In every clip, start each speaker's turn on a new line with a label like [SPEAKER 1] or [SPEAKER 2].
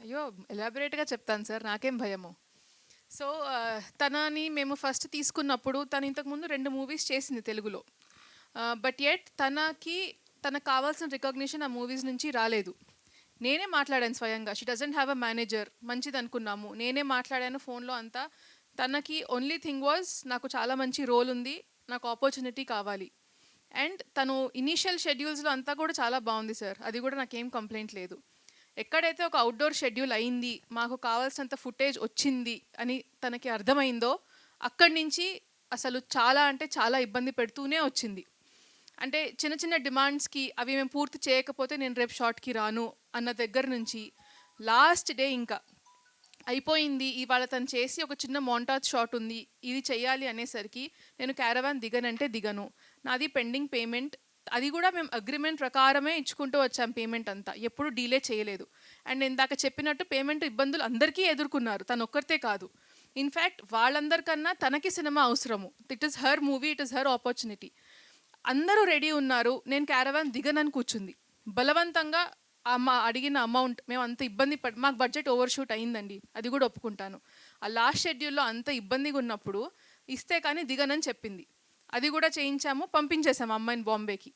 [SPEAKER 1] అయ్యో! ఎలాబొరేట్‌గా చెప్తాను సార్. నాకేం భయము. సో, తనని మేము ఫస్ట్ తీసుకున్నప్పుడు తను ఇంతకుముందు 2 మూవీస్ చేసింది తెలుగులో. బట్ యెట్ తనకు కావాల్సిన రికగ్నిషన్ ఆ మూవీస్ నుంచి రాలేదు. నేనే మాట్లాడాను స్వయంగా. She doesn't have a manager. మంచిదనుకున్నాము. నేనే మాట్లాడాను ఫోన్‌లో అంతా. తనకి ఓన్లీ థింగ్ వాస్ నాకు చాలా మంచి రోల్ ఉంది. నాకు ఆపర్చునిటీ కావాలి. అండ్ తను ఇనీషియల్ షెడ్యూల్స్‌లో అంతా కూడా చాలా బావుంది సార్. అది కూడా నాకేం కంప్లెయింట్ లేదు. ఎక్కడైతే ఒక అవుట్‌డోర్ షెడ్యూల్ అయింది, మాకు కావాల్సినంత ఫుటేజ్ వచ్చింది అని తనకి అర్థమైందో, అక్కడి నుంచి అసలు చాలా అంటే చాలా ఇబ్బంది పెడుతూనే వచ్చింది. అంటే చిన్న చిన్న డిమాండ్స్‌కి అవి మేము పూర్తి చేయకపోతే నేను రేపు షాట్‌కి రాను అన్న దగ్గర నుంచి లాస్ట్ డే ఇంకా అయిపోయింది. ఇవాళ తను చేసి ఒక చిన్న మోంటాజ్ షాట్ ఉంది. ఇది చెయ్యాలి అనేసరికి నేను క్యారవాన్ దిగనంటే దిగను. నాది పెండింగ్ పేమెంట్. అది కూడా మేము అగ్రీమెంట్ ప్రకారమే ఇచ్చుకుంటూ వచ్చాం పేమెంట్ అంతా. ఎప్పుడు డీలే చేయలేదు. అండ్ ఇందాక చెప్పినట్టు పేమెంట్ ఇబ్బందులు అందరికీ ఎదుర్కొన్నారు. తను ఒక్కరితే కాదు. ఇన్‌ఫాక్ట్ వాళ్ళందరికన్నా తనకి సినిమా అవసరము. It is her movie. It is her opportunity. అందరూ రెడీ ఉన్నారు. నేను క్యారవాన్ దిగనని కూర్చుంది. బలవంతంగా అడిగిన అమౌంట్ మేము అంత ఇబ్బంది మాకు బడ్జెట్ ఓవర్ షూట్ అయిందండి. అది కూడా ఒప్పుకుంటాను. ఆ లాస్ట్ షెడ్యూల్‌లో అంత ఇబ్బందిగా ఉన్నప్పుడు ఇస్తే కానీ దిగనని చెప్పింది. అది కూడా చేయించాము. పంపించేసాము అమ్మాయిని బాంబేకి.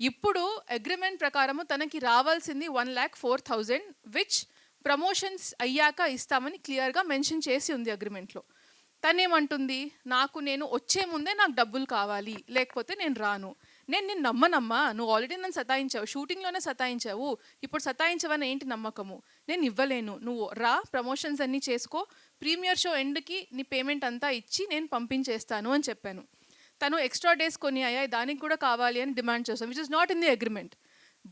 [SPEAKER 1] ఇప్పుడు అగ్రీమెంట్ ప్రకారము తనకి రావాల్సింది 1,04,000 విచ్ ప్రమోషన్స్ అయ్యాక ఇస్తామని క్లియర్‌గా మెన్షన్ చేసి ఉంది అగ్రీమెంట్‌లో. తనేమంటుంది, నేను వచ్చే ముందే నాకు డబ్బులు కావాలి. లేకపోతే నేను రాను. నేను నిన్ను నమ్మనమ్మా. నువ్వు ఆల్రెడీ నన్ను సతాయించావు. షూటింగ్‌లోనే సతాయించావు. ఇప్పుడు సతాయించవని ఏంటి నమ్మకము? నేను ఇవ్వలేను. నువ్వు రా, ప్రమోషన్స్ అన్నీ చేసుకో. ప్రీమియర్ షో ఎండ్‌కి నీ పేమెంట్ అంతా ఇచ్చి నేను పంపించేస్తాను అని చెప్పాను. తను ఎక్స్ట్రా డేస్ కొన్ని అయ్యాయి. దానికి కూడా కావాలి అని డిమాండ్ చేసాం. Which is not in the agreement.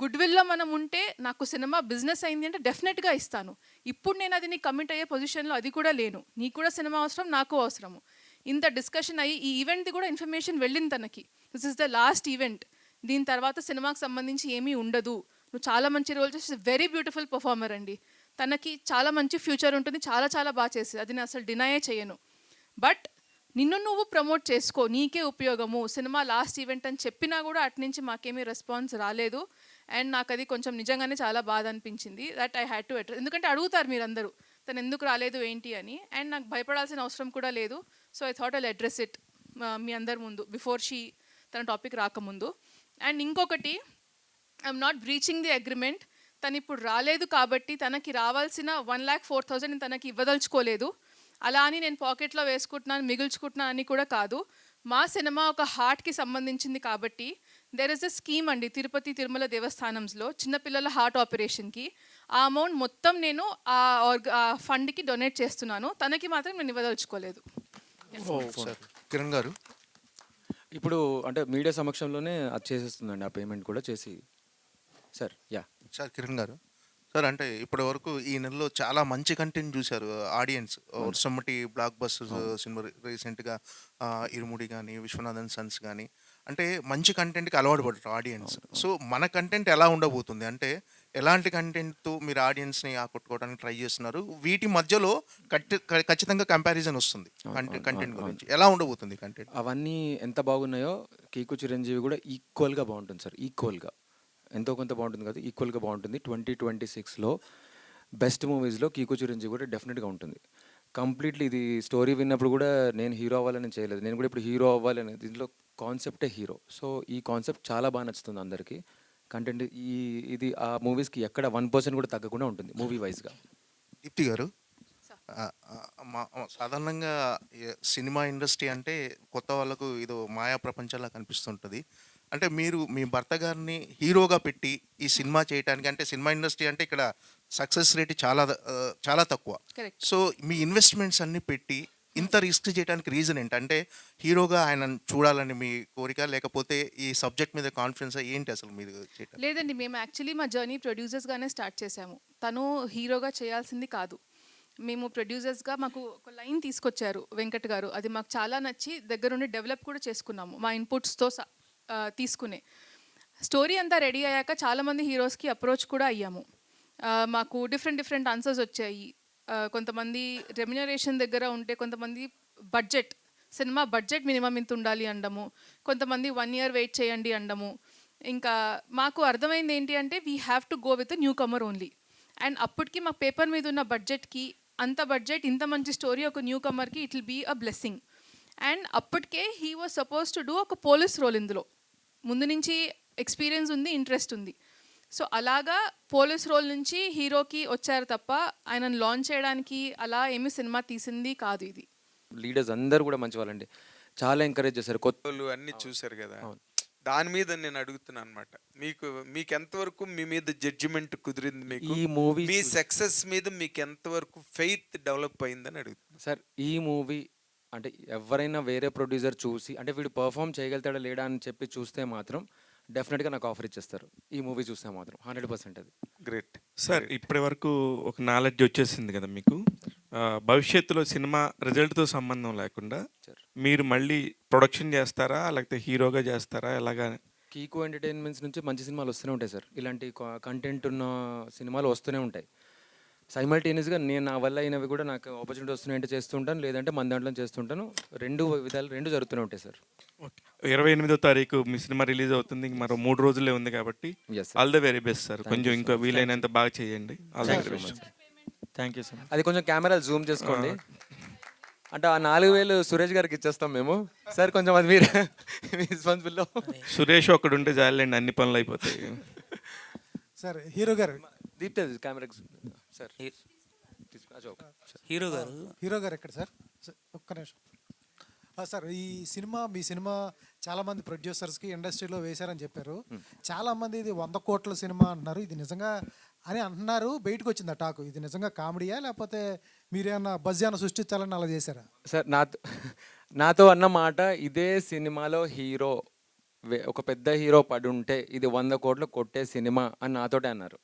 [SPEAKER 1] Good willow మనం ఉంటే నాకు సినిమా బిజినెస్ అయింది అంటే డెఫినెట్‌గా ఇస్తాను. ఇప్పుడు నేను అది నీకు కమిట్ అయ్యే పొజిషన్‌లో అది కూడా లేను. నీకు కూడా సినిమా అవసరం, నాకు అవసరము. ఇంత డిస్కషన్ అయ్యి ఈ ఈవెంట్‌ది కూడా ఇన్ఫర్మేషన్ వెళ్ళింది తనకి. This is the last event. దీని తర్వాత సినిమాకి సంబంధించి ఏమీ ఉండదు. నువ్వు చాలా మంచి రోల్ చేసి వెరీ బ్యూటిఫుల్ పర్ఫార్మర్ అండి. తనకి చాలా మంచి ఫ్యూచర్ ఉంటుంది. చాలా చాలా బాగా చేసేది. అది నేను అసలు డినయే చేయను. బట్ నిన్ను నువ్వు ప్రమోట్ చేసుకో. నీకే ఉపయోగము. సినిమా లాస్ట్ ఈవెంట్ అని చెప్పినా కూడా అటునుంచి మాకేమీ రెస్పాన్స్ రాలేదు. అండ్ నాకు అది కొంచెం నిజంగానే చాలా బాధ అనిపించింది. That I had to address. ఎందుకంటే అడుగుతారు మీరందరూ తను ఎందుకు రాలేదు ఏంటి అని. అండ్ నాకు భయపడాల్సిన అవసరం కూడా లేదు. So I thought I'll address it మీ అందరి ముందు బిఫోర్ తన టాపిక్ రాకముందు. అండ్ ఇంకొకటి, I'm not breaching the agreement. తను ఇప్పుడు రాలేదు కాబట్టి తనకి రావాల్సిన 1,04,000 తనకి ఇవ్వదలుచుకోలేదు. అలా అని నేను పాకెట్లో వేసుకుంటున్నాను, మిగుల్చుకుంటున్నాను అని కూడా కాదు. మా సినిమా ఒక హార్ట్కి సంబంధించింది కాబట్టి దెర్ ఇస్ అ స్కీమ్ అండి తిరుపతి తిరుమల దేవస్థానంలో చిన్నపిల్లల హార్ట్ ఆపరేషన్కి. ఆ అమౌంట్ మొత్తం నేను ఆ ఫండ్కి డొనేట్ చేస్తున్నాను. తనకి మాత్రం నేను ఇవ్వదలుచుకోలేదు.
[SPEAKER 2] సార్ కిరణ్ గారు,
[SPEAKER 3] ఇప్పుడు అంటే మీడియా సమక్షంలోనే అది చేసేస్తుందండి, ఆ పేమెంట్ కూడా చేసి. సార్
[SPEAKER 2] సార్ కిరణ్ గారు, సార్ అంటే ఇప్పటి వరకు ఈ నెలలో చాలా మంచి కంటెంట్ చూశారు ఆడియన్స్. వర్షమ్మటి బ్లాక్ బస్టర్స్ సినిమా రీసెంట్గా ఇరుముడి కానీ విశ్వనాథన్ సన్స్ కానీ అంటే మంచి కంటెంట్కి అలవాటు పడ్డారు ఆడియన్స్. సో మన కంటెంట్ ఎలా ఉండబోతుంది అంటే ఎలాంటి కంటెంట్తో మీరు ఆడియన్స్ని ఆకట్టుకోవడానికి ట్రై చేస్తున్నారు? వీటి మధ్యలో ఖచ్చితంగా కంపారిజన్ వస్తుంది కంటెంట్ గురించి. ఎలా ఉండబోతుంది కంటెంట్?
[SPEAKER 3] అవన్నీ ఎంత బాగున్నాయో కీకు చిరంజీవి కూడా ఈక్వల్గా బాగుంటుంది సార్. ఈక్వల్గా ఎంతో కొంత బాగుంటుంది కదా, ఈక్వల్గా బాగుంటుంది. 2026లో బెస్ట్ మూవీస్లో కీకు చిరంజీవి కూడా డెఫినెట్గా ఉంటుంది. కంప్లీట్లీ ఇది స్టోరీ విన్నప్పుడు కూడా నేను హీరో అవ్వాలని చేయలేదు, నేను కూడా ఇప్పుడు హీరో అవ్వాలని. దీంట్లో కాన్సెప్టే హీరో. సో ఈ కాన్సెప్ట్ చాలా బాగా నచ్చుతుంది అందరికీ. కంటెంట్ ఇది ఆ మూవీస్కి ఎక్కడ 1% కూడా తగ్గకుండా ఉంటుంది మూవీ వైజ్గా.
[SPEAKER 2] దీప్తి గారు, సాధారణంగా సినిమా ఇండస్ట్రీ అంటే కొత్త వాళ్ళకు ఇదో మాయా ప్రపంచంలా కనిపిస్తుంటుంది. అంటే మీరు మీ భర్త గారిని హీరోగా పెట్టి ఈ సినిమా చేయడానికి, అంటే సినిమా ఇండస్ట్రీ అంటే ఇక్కడ సక్సెస్ రేట్ చాలా తక్కువ. సో మీ ఇన్వెస్ట్మెంట్స్ అన్నీ పెట్టి ఇంత రిస్క్ చేయడానికి రీజన్ ఏంటి? అంటే హీరోగా ఆయన చూడాలని మీ కోరిక, లేకపోతే ఈ సబ్జెక్ట్ మీద కాన్ఫిడెన్స్ ఏంటి అసలు మీరు చేయటం?
[SPEAKER 1] లేదండి, మేము యాక్చువల్లీ మా జర్నీ ప్రొడ్యూసర్స్గానే స్టార్ట్ చేసాము. తను హీరోగా చేయాల్సింది కాదు. మేము ప్రొడ్యూసర్స్గా మాకు ఒక లైన్ తీసుకొచ్చారు వెంకట్ గారు. అది మాకు చాలా నచ్చి దగ్గరుండి డెవలప్ కూడా చేసుకున్నాము మా ఇన్పుట్స్తో తీసుకునే. స్టోరీ అంతా రెడీ అయ్యాక చాలామంది హీరోస్కి అప్రోచ్ కూడా అయ్యాము. మాకు డిఫరెంట్ ఆన్సర్స్ వచ్చాయి. కొంతమంది రెమ్యునరేషన్ దగ్గర ఉంటే, కొంతమంది సినిమా బడ్జెట్ మినిమం ఇంత ఉండాలి అనడము, కొంతమంది 1 year వెయిట్ చేయండి అనడము. ఇంకా మాకు అర్థమైంది ఏంటి అంటే we have to go with new comer only. And అప్పటికి మా పేపర్ మీద ఉన్న బడ్జెట్కి అంత బడ్జెట్ ఇంత మంచి స్టోరీ ఒక న్యూ కమర్కి it will be a blessing. And అప్పటికే he was suppose to do ఒక పోలీస్ రోల్ ఇందులో. ముందు నుంచి ఎక్స్పీరియన్స్ ఉంది, ఇంట్రెస్ట్ ఉంది. సో అలాగా పోలీస్ రోల్ నుంచి హీరోకి వచ్చారు తప్ప ఆయనను లాంచ్ చేయడానికి అలా ఏమీ సినిమా తీసింది కాదు ఇది.
[SPEAKER 3] లీడర్స్ అందరు కూడా మంచి వాళ్ళండి, చాలా ఎంకరేజ్ చేశారు. కొత్త
[SPEAKER 4] వాళ్ళు అన్ని చూశారు కదా, దాని మీద నేను అడుగుతున్నాను అనమాట. మీకు ఎంతవరకు మీ మీద జడ్జిమెంట్ కుదిరింది? మీకు
[SPEAKER 3] ఈ మూవీ
[SPEAKER 4] మీ సక్సెస్ మీద మీకు ఎంతవరకు ఫెయిత్ డెవలప్ అయిందని అడుగుతున్నాను
[SPEAKER 3] సార్. ఈ మూవీ అంటే ఎవరైనా వేరే ప్రొడ్యూసర్ చూసి అంటే వీడు పర్ఫామ్ చేయగలుగుతాడా లేడా అని చెప్పి చూస్తే మాత్రం డెఫినెట్గా నాకు ఆఫర్ ఇచ్చేస్తారు. ఈ మూవీ చూస్తే మాత్రం 100% అది.
[SPEAKER 4] Great
[SPEAKER 5] sir. ఇప్పటి వరకు ఒక నాలెడ్జ్ వచ్చేసింది కదా మీకు. భవిష్యత్తులో సినిమా రిజల్ట్తో సంబంధం లేకుండా మీరు మళ్ళీ ప్రొడక్షన్ చేస్తారా, లేకపోతే హీరోగా చేస్తారా, ఎలాగా?
[SPEAKER 3] కీకో ఎంటర్టైన్మెంట్స్ నుంచి మంచి సినిమాలు వస్తూనే ఉంటాయి సార్. ఇలాంటి కంటెంట్ ఉన్న సినిమాలు వస్తూనే ఉంటాయి. సైమల్టేనియస్గా నేను నా వల్ల అయినవి కూడా నాకు ఆపర్చునిటీ వస్తున్నాయంటే చేస్తుంటాను, లేదంటే మన దాంట్లో చేస్తుంటాను. రెండు విధాలు రెండు జరుగుతూనే ఉంటాయి సార్.
[SPEAKER 5] ఓకే. 28వ తారీఖు మీ సినిమా రిలీజ్ అవుతుంది. ఇంక మరో 3 రోజులే ఉంది కాబట్టి
[SPEAKER 3] Yes, sir.
[SPEAKER 5] All the very best sir. కొంచెం ఇంకా వీలైనంత బాగా చేయండి. All the
[SPEAKER 6] Thank you
[SPEAKER 5] very
[SPEAKER 6] so
[SPEAKER 5] best.
[SPEAKER 6] much. Thank you sir.
[SPEAKER 3] అది కొంచెం కెమెరా జూమ్ చేసుకోండి. అంటే ఆ 4,000 సురేష్ గారికి ఇచ్చేస్తాం మేము సార్. కొంచెం అది మీరు రెస్పాన్సిబుల్లో.
[SPEAKER 5] సురేష్ ఒక్కడుంటే చాలండి, అన్ని పనులు అయిపోతాయి.
[SPEAKER 7] సార్ హీరో గారు
[SPEAKER 3] దీప్తే కెమెరా సార్.
[SPEAKER 6] హీరో గారు
[SPEAKER 7] హీరో గారు ఎక్కడ సార్? ఒక్క నిమిషం సార్. ఈ సినిమా మీ సినిమా చాలామంది ప్రొడ్యూసర్స్కి ఇండస్ట్రీలో వేశారని చెప్పారు. చాలామంది ఇది 100 కోట్ల సినిమా అంటున్నారు. ఇది నిజంగా అని అంటున్నారు, బయటకు వచ్చింది ఆ టాకు. ఇది నిజంగా కామెడీయా లేకపోతే మీరేమన్నా బజ్ ఏమైనా సృష్టించాలని అలా చేశారా?
[SPEAKER 3] సార్ నాతో అన్న మాట ఇదే సినిమాలో హీరో ఒక పెద్ద హీరో పడి ఉంటే ఇది 100 కోట్లు కొట్టే సినిమా అని నాతోటే అన్నారు.